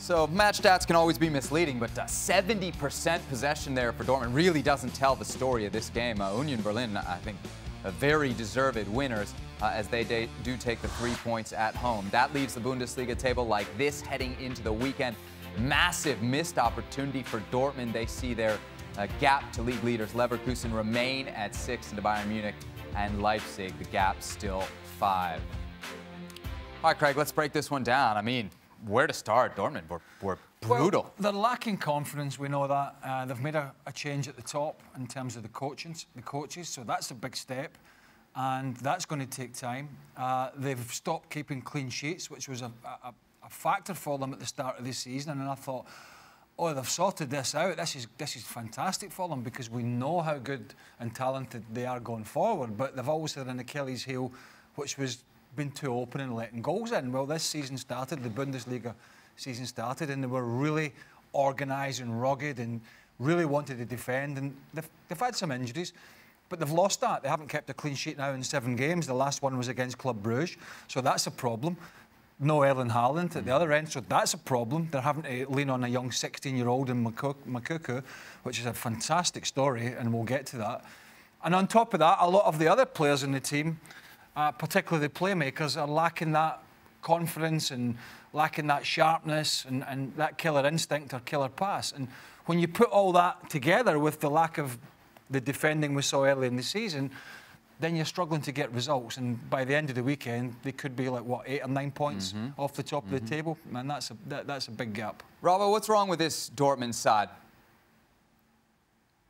So match stats can always be misleading, but 70% possession there for Dortmund really doesn't tell the story of this game. Union Berlin, I think, very deserved winners as they do take the 3 points at home. That leaves the Bundesliga table like this heading into the weekend. Massive missed opportunity for Dortmund. They see their gap to league leaders Leverkusen remain at 6, and to Bayern Munich and Leipzig, the gap still 5. All right, Craig, let's break this one down. I mean, where to start? Dortmund were brutal. Well, they're lacking confidence, we know that. They've made a change at the top in terms of the coaches, so that's a big step, and that's going to take time. They've stopped keeping clean sheets, which was a factor for them at the start of this season, and I thought, oh, they've sorted this out. This is fantastic for them because we know how good and talented they are going forward, but they've always had an Achilles heel, which was been too open and letting goals in. Well, this season started, the Bundesliga season started, and they were really organised and rugged and really wanted to defend, and they've had some injuries, but they've lost that. They haven't kept a clean sheet now in 7 games. The last one was against Club Brugge, so that's a problem. No Erling Haaland at the other end, so that's a problem. They're having to lean on a young 16-year-old in Makuku, which is a fantastic story, and we'll get to that. And on top of that, a lot of the other players in the team, particularly the playmakers, are lacking that confidence and lacking that sharpness and that killer instinct or killer pass. And when you put all that together with the lack of the defending we saw early in the season, then you're struggling to get results. And by the end of the weekend, they could be like, what, 8 or 9 points off the top of the table? And that's a big gap. Robbo, what's wrong with this Dortmund side?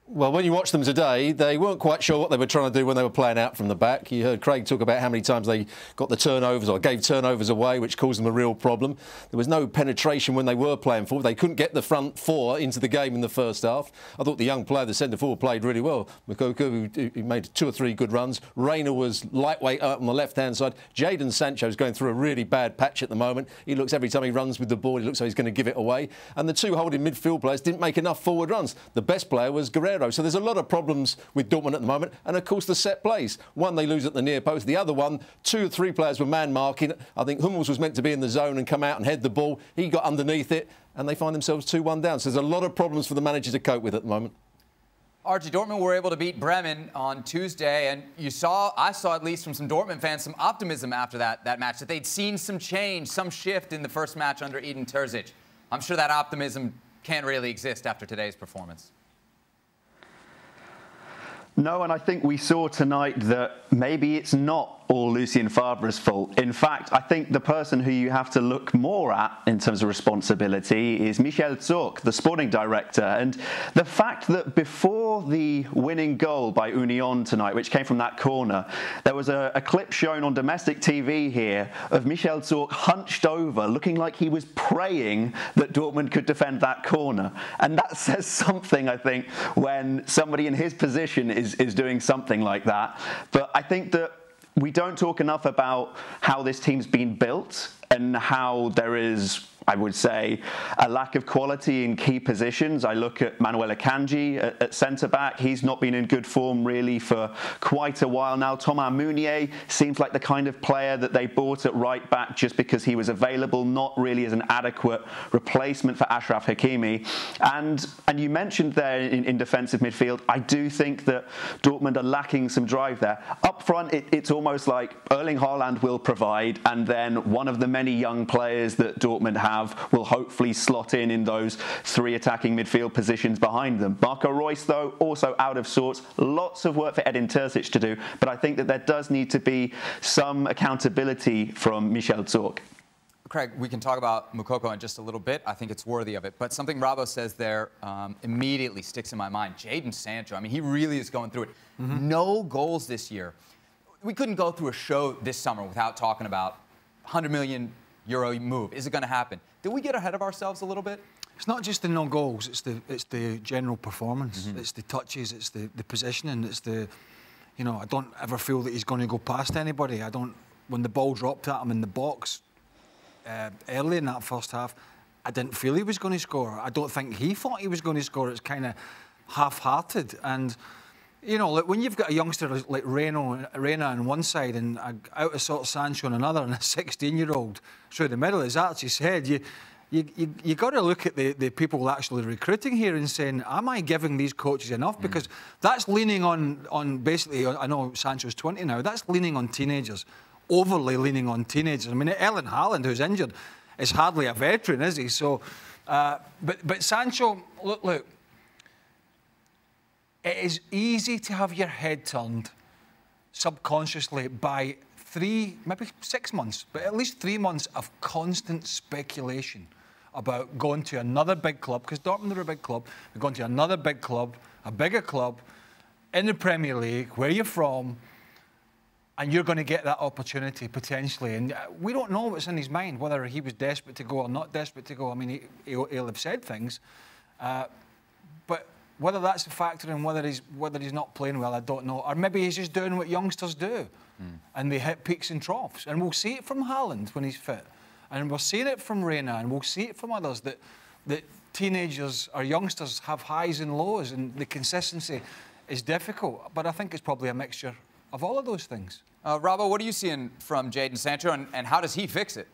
Well, when you watch them today, they weren't quite sure what they were trying to do when they were playing out from the back. You heard Craig talk about how many times they got the turnovers or gave turnovers away, which caused them a real problem. There was no penetration when they were playing forward. They couldn't get the front four into the game in the first half. I thought the young player, the centre-forward, played really well. Makuku, he made 2 or 3 good runs. Reina was lightweight up on the left-hand side. Jadon Sancho is going through a really bad patch at the moment. He looks, every time he runs with the ball, he looks like he's going to give it away. And the 2 holding midfield players didn't make enough forward runs. The best player was Guerrero. So there's a lot of problems with Dortmund at the moment, and of course the set plays. One, they lose at the near post. The other one, 2 or 3 players were man marking. I think Hummels was meant to be in the zone and come out and head the ball. He got underneath it, and they find themselves 2-1 down. So there's a lot of problems for the manager to cope with at the moment. Archie, Dortmund were able to beat Bremen on Tuesday, and I saw at least from some Dortmund fans some optimism after that match, that they'd seen some change, some shift in the first match under Edin Terzic. I'm sure that optimism can't really exist after today's performance. No, and I think we saw tonight that maybe it's not all Lucien Favre's fault. In fact, I think the person who you have to look more at in terms of responsibility is Michael Zorc, the sporting director. And the fact that before the winning goal by Union tonight, which came from that corner, there was a clip shown on domestic TV here of Michael Zorc hunched over, looking like he was praying that Dortmund could defend that corner. And that says something, I think, when somebody in his position is doing something like that. But I think that we don't talk enough about how this team's been built and how there is, I would say, a lack of quality in key positions. I look at Manuel Akanji at centre-back. He's not been in good form really for quite a while now. Thomas Meunier seems like the kind of player that they bought at right-back just because he was available, not really as an adequate replacement for Achraf Hakimi. And you mentioned there in defensive midfield, I do think that Dortmund are lacking some drive there. Up front, it's almost like Erling Haaland will provide, and then one of the many young players that Dortmund have will hopefully slot in those 3 attacking midfield positions behind them. Marco Reus, though, also out of sorts. Lots of work for Edin Terzic to do, but I think that there does need to be some accountability from Michael Zorc. Craig, we can talk about Moukoko in just a little bit. I think it's worthy of it. But something Robbo says there immediately sticks in my mind. Jadon Sancho, I mean, he really is going through it. No goals this year. We couldn't go through a show this summer without talking about €100 million move. Is it going to happen? Did we get ahead of ourselves a little bit? It's not just the no goals, it's the general performance. It's the touches, it's the positioning, it's the, you know, I don't ever feel that he's going to go past anybody. When the ball dropped at him in the box early in that first half, I didn't feel he was going to score. I don't think he thought he was going to score. It's kind of half-hearted. And you know, like when you've got a youngster like Reina on one side and out of sort Sancho on another, and a 16-year-old through the middle, as Archie said, you got to look at the people actually recruiting here and saying, am I giving these coaches enough? Because that's leaning on basically, I know Sancho's 20 now, that's leaning on teenagers, overly leaning on teenagers. I mean, Erling Haaland, who's injured, is hardly a veteran, is he? So, but Sancho, look, it is easy to have your head turned subconsciously by 3, maybe 6 months, but at least 3 months of constant speculation about going to another big club, because Dortmund are a big club, they're going to another big club, a bigger club, in the Premier League, where you're from, and you're going to get that opportunity potentially. And we don't know what's in his mind, whether he was desperate to go or not desperate to go. I mean, he'll have said things, but whether that's a factor in whether he's not playing well, I don't know. Or maybe he's just doing what youngsters do, and they hit peaks and troughs. And we'll see it from Haaland when he's fit, and we're seeing it from Reina, and we'll see it from others that teenagers or youngsters have highs and lows, and the consistency is difficult. But I think it's probably a mixture of all of those things. Robbo, what are you seeing from Jadon Sancho, and how does he fix it?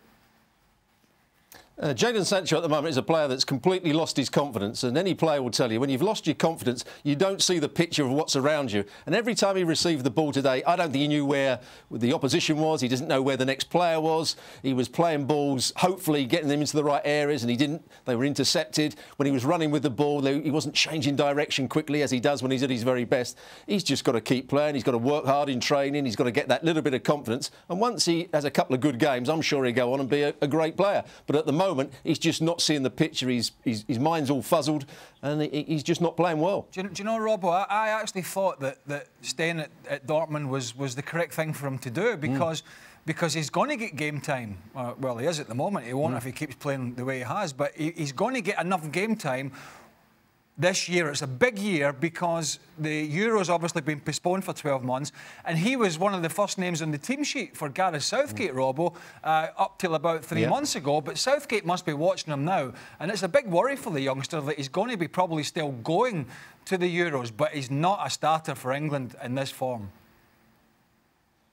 Jadon Sancho at the moment is a player that's completely lost his confidence, and any player will tell you when you've lost your confidence you don't see the picture of what's around you. And every time he received the ball today, I don't think he knew where the opposition was. He doesn't know where the next player was. He was playing balls, hopefully getting them into the right areas, and he didn't. They were intercepted. When he was running with the ball, he wasn't changing direction quickly as he does when he's at his very best. He's just got to keep playing. He's got to work hard in training. He's got to get that little bit of confidence, and once he has a couple of good games, I'm sure he'll go on and be a great player. But at the moment he's just not seeing the picture. His mind's all fuzzled, and he's just not playing well. Do you know, Robbo, I actually thought that staying at Dortmund was the correct thing for him to do, because he's going to get game time. Well, he is at the moment. He won't if he keeps playing the way he has, but he's going to get enough game time this year. It's a big year because the Euro's obviously been postponed for 12 months, and he was one of the first names on the team sheet for Gareth Southgate, Robbo, up till about 3 months ago. But Southgate must be watching him now, and it's a big worry for the youngster that he's going to be probably still going to the Euros, but he's not a starter for England in this form.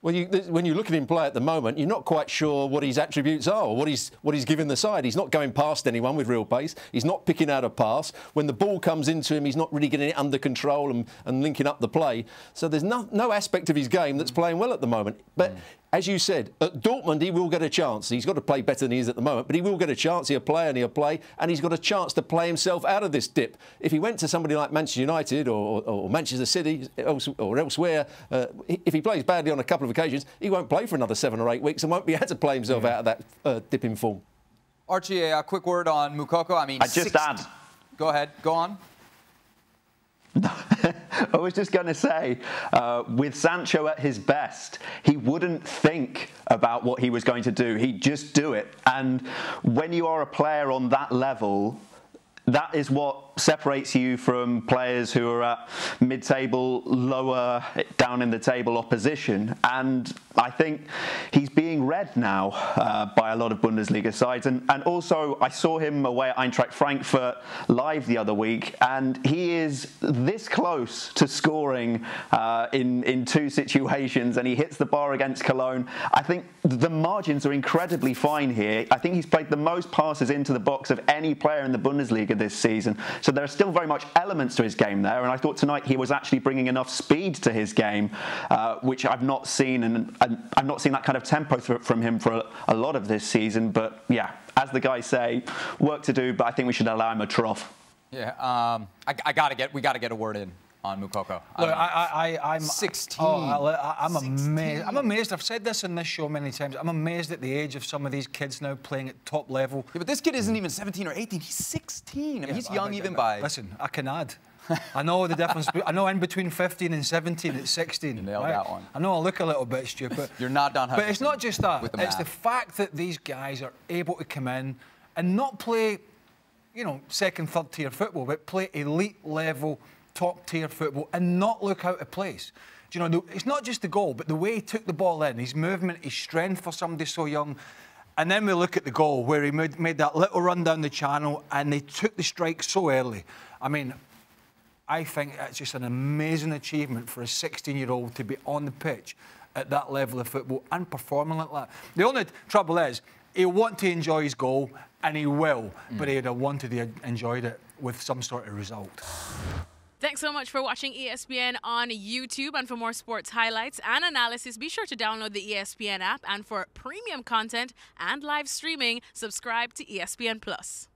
Well, when you look at him play at the moment, you're not quite sure what his attributes are or what he's giving the side. He's not going past anyone with real pace. He's not picking out a pass. When the ball comes into him, he's not really getting it under control and linking up the play. So there's no aspect of his game that's playing well at the moment. But as you said, at Dortmund, he will get a chance. He's got to play better than he is at the moment, but he will get a chance. He'll play, and he's got a chance to play himself out of this dip. If he went to somebody like Manchester United or Manchester City or elsewhere, if he plays badly on a couple of occasions, he won't play for another 7 or 8 weeks and won't be able to play himself out of that dip in form. Archie, a quick word on Moukoko. I mean, I just add. Go ahead. Go on. I was just going to say, with Sancho at his best, he wouldn't think about what he was going to do. He'd just do it. And when you are a player on that level, that is what separates you from players who are at mid-table, lower down in the table opposition. And I think he's being read now by a lot of Bundesliga sides. And also, I saw him away at Eintracht Frankfurt live the other week, and he is this close to scoring in 2 situations, and he hits the bar against Cologne. I think the margins are incredibly fine here. I think he's played the most passes into the box of any player in the Bundesliga this season. So there are still very much elements to his game there, and I thought tonight he was actually bringing enough speed to his game, which I've not seen, and I've not seen that kind of tempo from him for a lot of this season. But yeah, as the guys say, work to do, but I think we should allow him a trough. Yeah, we got to get a word in on Moukoko. Look, I'm 16. I'm amazed. I'm amazed. I've said this in this show many times. I'm amazed at the age of some of these kids now playing at top level. Yeah, but this kid isn't even 17 or 18. He's 16. I mean, he's young even by... Listen, I can add. I know the difference. I know in between 15 and 17, it's 16. You nailed that one. I know I look a little bit stupid. You're not done. But it's not just that. It's the fact that these guys are able to come in and not play, you know, second, third tier football, but play elite level, top tier football and not look out of place. Do you know, it's not just the goal, but the way he took the ball in, his movement, his strength for somebody so young. And then we look at the goal where he made that little run down the channel and they took the strike so early. I mean, I think it's just an amazing achievement for a 16-year-old to be on the pitch at that level of football and performing like that. The only trouble is, he'll want to enjoy his goal, and he will, but he'd have wanted to enjoyed it with some sort of result. Thanks so much for watching ESPN on YouTube. And for more sports highlights and analysis, be sure to download the ESPN app. And for premium content and live streaming, subscribe to ESPN Plus.